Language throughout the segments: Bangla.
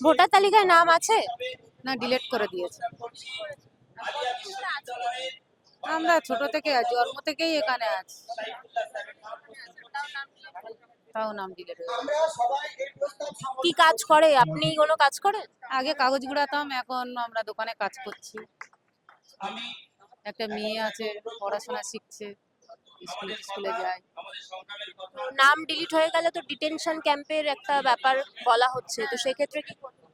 ভোটার তালিকায় নাম আছে? না, ডিলিট করে দিয়েছে। আমরা ছোট থেকে জন্ম থেকেই এখানে আছি, তাও নাম ডিলিট হয়ে গেছে। কি কাজ করে আপনি? কোনো কাজ করেন? আগে কাগজ কুড়াতাম, এখন আমরা দোকানে কাজ করছি। একটা মেয়ে আছে, পড়াশোনা শিখছে, স্কুলে যায়। নাম ডিলিট হয়ে গেলে তো ডিটেনশন ক্যাম্পের একটা ব্যাপার বলা হচ্ছে, তো সেক্ষেত্রে কি করবেন?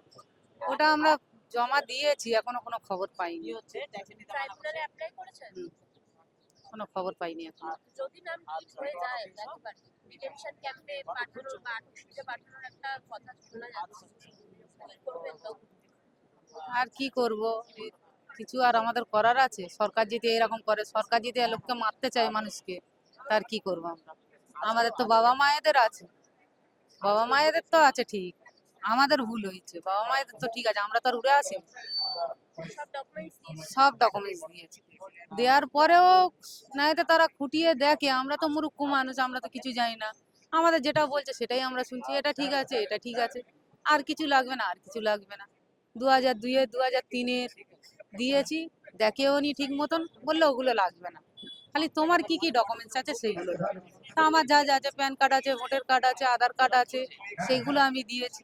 ওটা আমরা জমা দিয়েছি, এখনো কোনো খবর পাইনি। ট্রাইব্যুনালে অ্যাপ্লাই করেছেন? কোনো খবর পাইনি এখন। যদি নাম ডিলিট হয়ে যায় একেবারে, ডিটেনশন ক্যাম্পে পাঠানোর বা আটকে পাঠানোর একটা কথা শোনা যাচ্ছে, করবেন তো? আর কি করব, কিছু আর আমাদের করার আছে? সরকার যদি এরকম করে, সরকার যদি লোককে মারতে চায় মানুষকে, তার কি করব আমরা? আমাদের তো বাবা মায়েদের আছে, বাবা মায়েদের তো আছে ঠিক, আমাদের ভুল হয়েছে। বাবা মায়েদের তো ঠিক আছে, আমরা তো আর উড়ে আসি। সব ডকুমেন্টস দিয়েছি, দেওয়ার পরেও নাইতে তারা খুঁটিয়ে দেখে। আমরা তো মূর্খ মানুষ, আমরা তো কিছু জানি না। আমাদের যেটা বলছে সেটাই আমরা শুনছি, এটা ঠিক আছে, এটা ঠিক আছে, আর কিছু লাগবে না, আর কিছু লাগবে না। 2002-এর 2003-এর দিয়েছি, দেখেও নি ঠিক মতন, বললে ওগুলো লাগবে না, খালি তোমার কি কি ডকুমেন্টস আছে সেইগুলো দাও। তা আমার যা যা আছে, প্যান কার্ড আছে, ভোটার কার্ড আছে, আধার কার্ড আছে, সেইগুলো আমি দিয়েছি,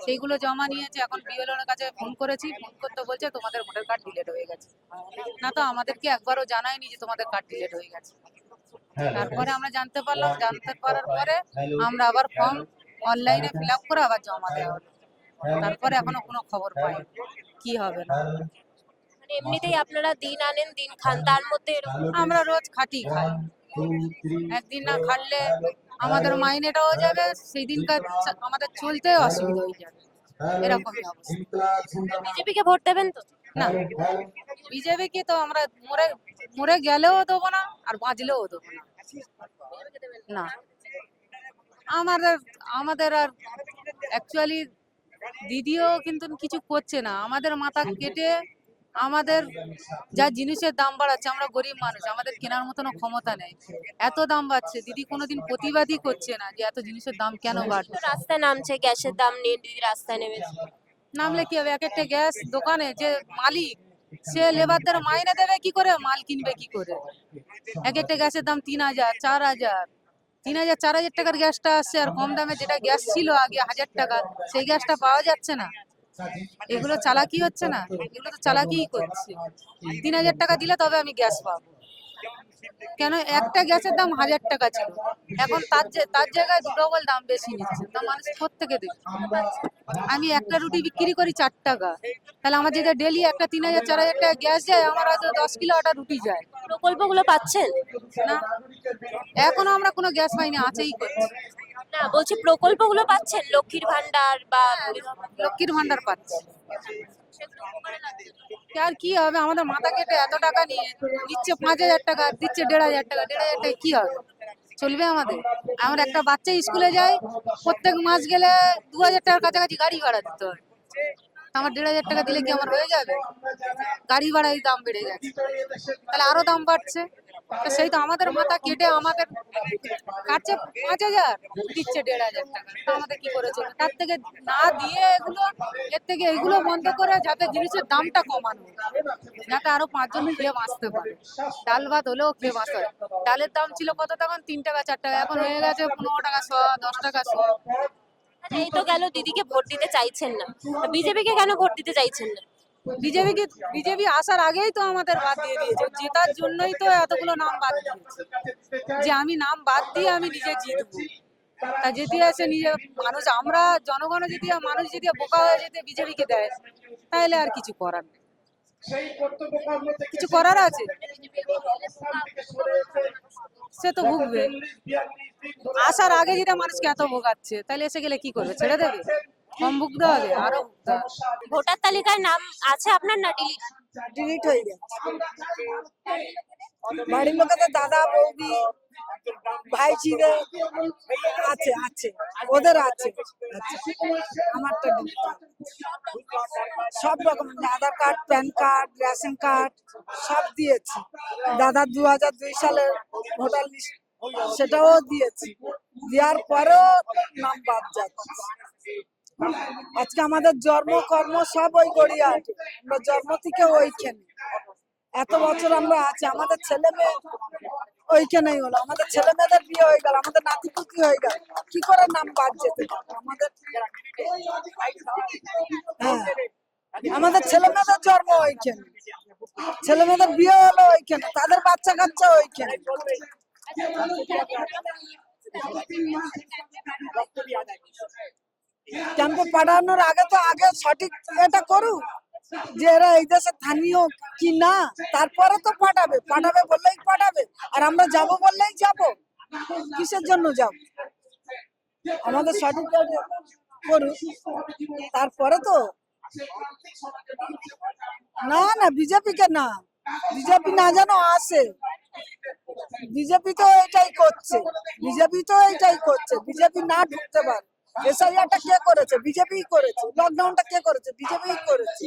সেইগুলো জমা নিয়েছি। এখন বিএলওর কাছে ফোন করেছি, ফোন করতে বলছে তোমাদের ভোটার কার্ড ডিলিট হয়ে গেছে। না তো আমাদেরকে একবারও জানায়নি যে তোমাদের কার্ড ডিলিট হয়ে গেছে। তারপরে আমরা জানতে পারলাম, জানতে পারার পরে আমরা আবার ফর্ম অনলাইনে ফিল আপ করে আবার জমা দেওয়া হলো। তারপরে এখনো কোনো খবর পাইনি কি হবে না। মানে এমনিতেই আপনারা দিন আনেন দিন খান, তার মধ্যে আমরা রোজ খাটি খাই, একদিন না খাটলে আমাদের মাইনেটাও যাবে, সেই দিনকার আমাদের চলতে অসুবিধা হয়ে যাবে, এরকমই অবস্থা। বিজেপি কে ভোট দেবেন তো? না, বিজেপি কি তো আমরা মরে মরে গেলেও দেবো না, আর বাঁচলেও দেবো না। না, আমাদের আমাদের আর অ্যাকচুয়ালি দিদিও কিন্তু কিছু করছে না, আমাদের মাথা কেটে আমাদের যা জিনিসের দাম বাড়াচ্ছে, আমরা গরিব মানুষ, আমাদের কেনার মতনও ক্ষমতা নেই, এত দাম বাড়ছে। দিদি কোনোদিন প্রতিবাদই করছে না যে এত জিনিসের দাম কেন বাড়ছে। রাস্তায় নামছে, গ্যাসের দাম নিয়ে দিদি রাস্তায় নেমেছে। নামলে কি হবে? এক একটা গ্যাস দোকানে যে মালিক, সে লেবারদের মাইনে দেবে কি করে, মাল কিনবে কি করে? এক একটা গ্যাসের দাম 3000, 4000, 3000, 4000 টাকার গ্যাসটা আসছে, আর কম দামে যেটা গ্যাস ছিল আগে 1000 টাকা, সেই গ্যাসটা পাওয়া যাচ্ছে না। এগুলো চালাকি হচ্ছে না? এগুলো তো চালাকিই করছে। 3000 টাকা দিলে তবে আমি গ্যাস পাবো, কেন? একটা গ্যাসের দাম 1000 টাকা ছিল, এখন তার জায়গায় ডবল দাম বেশি নিচ্ছে। তা মানুষ কোত্থেকে দেবে? আমি একটা রুটি বিক্রি করি 4 টাকা, তাহলে আমার যেটা ডেলি একটা 3000, 4000 টাকা গ্যাস যায়, আমার হয়তো 10 কিলো আটা রুটি যায়। প্রকল্পগুলো পাচ্ছেন না, এখনো আমরা কোনো গ্যাস পাইনি, আছেই করছি। না? বলছি প্রকল্পগুলো পাচ্ছেন, লক্ষ্মীর ভান্ডার বা লক্ষ্মীর ভান্ডার পাচ্ছি। আর কি হবে? আমাদের মাথা কেটে এত টাকা নিয়ে দিচ্ছে, 5000 টাকা দিচ্ছে, 1500 টাকা, 1500 টাকা কি হবে? চলবে আমাদের? আমার একটা বাচ্চা স্কুলে যায়, প্রত্যেক মাস গেলে 2000 টাকার কাছাকাছি গাড়ি ভাড়া দিতে হয়। আমার 1500 টাকা দিলে কি আমার হয়ে যাবে? গাড়ি ভাড়ার দাম বেড়ে গেছে, তাহলে আরো দাম বাড়ছে। তা সেই তো আমাদের মাথা কেটে আমাদের কাটছে 5000, দিচ্ছে 1500 টাকা। তা আমাদের কি করে চলবে? তার থেকে না দিয়ে এগুলো, এর থেকে এগুলো বন্ধ করে যাতে জিনিসের দামটা কমানো, যাতে আরো 5 জন খেয়ে বাঁচতে পারে। ডাল ভাত হলেও খেয়ে বাঁচতে পারে। ডালের দাম ছিল কত তখন? 3 টাকা 4 টাকা, এখন হয়ে গেছে 15 টাকা শ, 10 টাকা শ। আচ্ছা, এই তো গেল দিদিকে ভোট দিতে চাইছেন না, বিজেপি কে কেন ভোট দিতে চাইছেন না? বিজেপি আসার আগেই তো আমাদের বাদ দিয়ে দিয়েছে, জেতার জন্যই তো এতগুলো নাম বাদ দিয়েছে, যে আমি নাম বাদ দিয়ে আমি নিজে জিতবো। তা যদি আসে নিজে মানুষ, আমরা জনগণ যদি, মানুষ যদি বোকা হয়ে যেতে বিজেপিকে দেয়, তাহলে আর কিছু করার নেই। কিছু করার আছে? সে তো ভুগবে। আসার আগে যেটা মানুষকে এত ভোগাচ্ছে, তাহলে এসে গেলে কি করবে? ছেড়ে দেবে? কম ভুগতে হবে, আরো ভুগতে হবে। ভোটার তালিকায় নাম আছে আপনার না ডিলিট? ডিলিট হয়ে গেছে। বাড়ির লোকেদের দাদা বৌদি ভাইঝিরে আছে, আছে ওদের আছে, আমারটা ডিলিট। সব রকম Aadhaar card, PAN card, ration card সব দিয়েছি। দাদা 2002 সালের ভোটার লিস্ট সেটাও দিয়েছি, দেওয়ার পরেও নাম বাদ যাচ্ছে। আজকে আমাদের জন্ম কর্ম সব ওই গড়িয়াহাট, আমরা জন্ম থেকে ওইখানে, এত বছর আমরা আছি, আমাদের ছেলে মেয়ে ওইখানেই হলো, আমাদের ছেলে মেয়েদের বিয়ে হয়ে গেল, আমাদের নাতিপুতি হয়ে গেল, কি করে নাম বাদ যেতে পারবো আমাদের? হ্যাঁ, আমাদের ছেলে মেয়েদের জন্ম ওইখানে, ছেলে মেয়েদের বিয়ে হলো ওইখানে, তাদের বাচ্চা কাচ্চা ওইখানে। ক্যাম্পে পাঠানোর আগে তো আগে সঠিক এটা করুক যে এরা এই দেশে স্থানীয় কি না, তারপরে তো পাঠাবে, পাঠাবে বললেই পাঠাবে, আর আমরা যাব বললেই যাব, কিসের জন্য যাব? আমাদের সঠিক করুক, তারপরে তো। না না, বিজেপি কে না, বিজেপি না যেন আসে, বিজেপি তো এটাই করছে, বিজেপি তো এটাই করছে, বিজেপি না ঢুকতে পারে। এসআইআরটা কে করেছে? বিজেপি করেছে। লকডাউনটা কে করেছে? বিজেপি করেছে।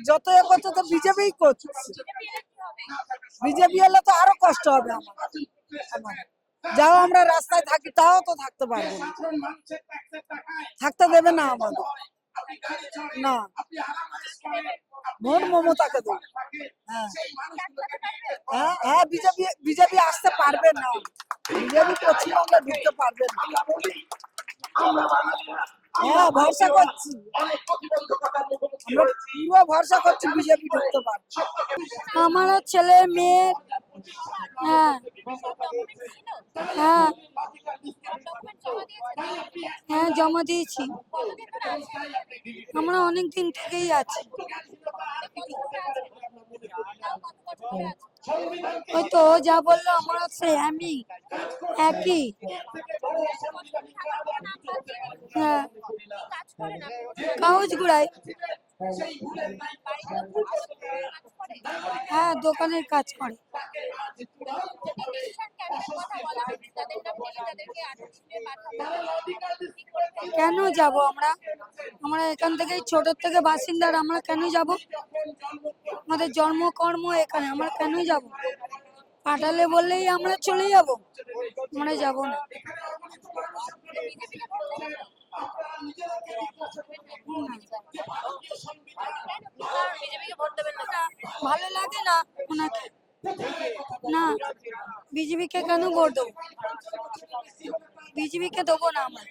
যত এ করছে তো বিজেপি করছে। বিজেপি এলে তো আরো কষ্ট হবে আমার। যাও আমরা রাস্তায় থাকি, তাও তো থাকতে পারবো না, থাকতে দেবে না আমাদের, না, ভোট মমতাকে দেবে। হ্যাঁ হ্যাঁ হ্যাঁ, বিজেপি বিজেপি আসতে পারবে না, বিজেপি পশ্চিমবঙ্গে ঢুকতে পারবে না। হ্যাঁ, ভরসা করছি, আমরা পুরো ভরসা করছি বিজেপি ঢুকতে পারবে। আমার ছেলে মেয়ে, হ্যাঁ হ্যাঁ হ্যাঁ জমা দিয়েছি, আমরা অনেক দিন থেকেই আছি। ওই তো ও যা বললো আমরা সে আমি একই। হ্যাঁ, কাগজ গুড়াই, হ্যাঁ দোকানের কাজ করে। কেন যাব আমরা? আমরা এখান থেকে ছোট থেকে বাসিন্দার, আমরা কেন যাব? আমাদের জন্মকর্ম এখানে, আমরা কেনই যাব? পাঠালে বললেই আমরা চলে যাব, আমরা যাব না। ভালো লাগে না ওনাকে, না বিজেপিকে কেন ভোট দেবো? বিজেপিকে দেবো না আমরা।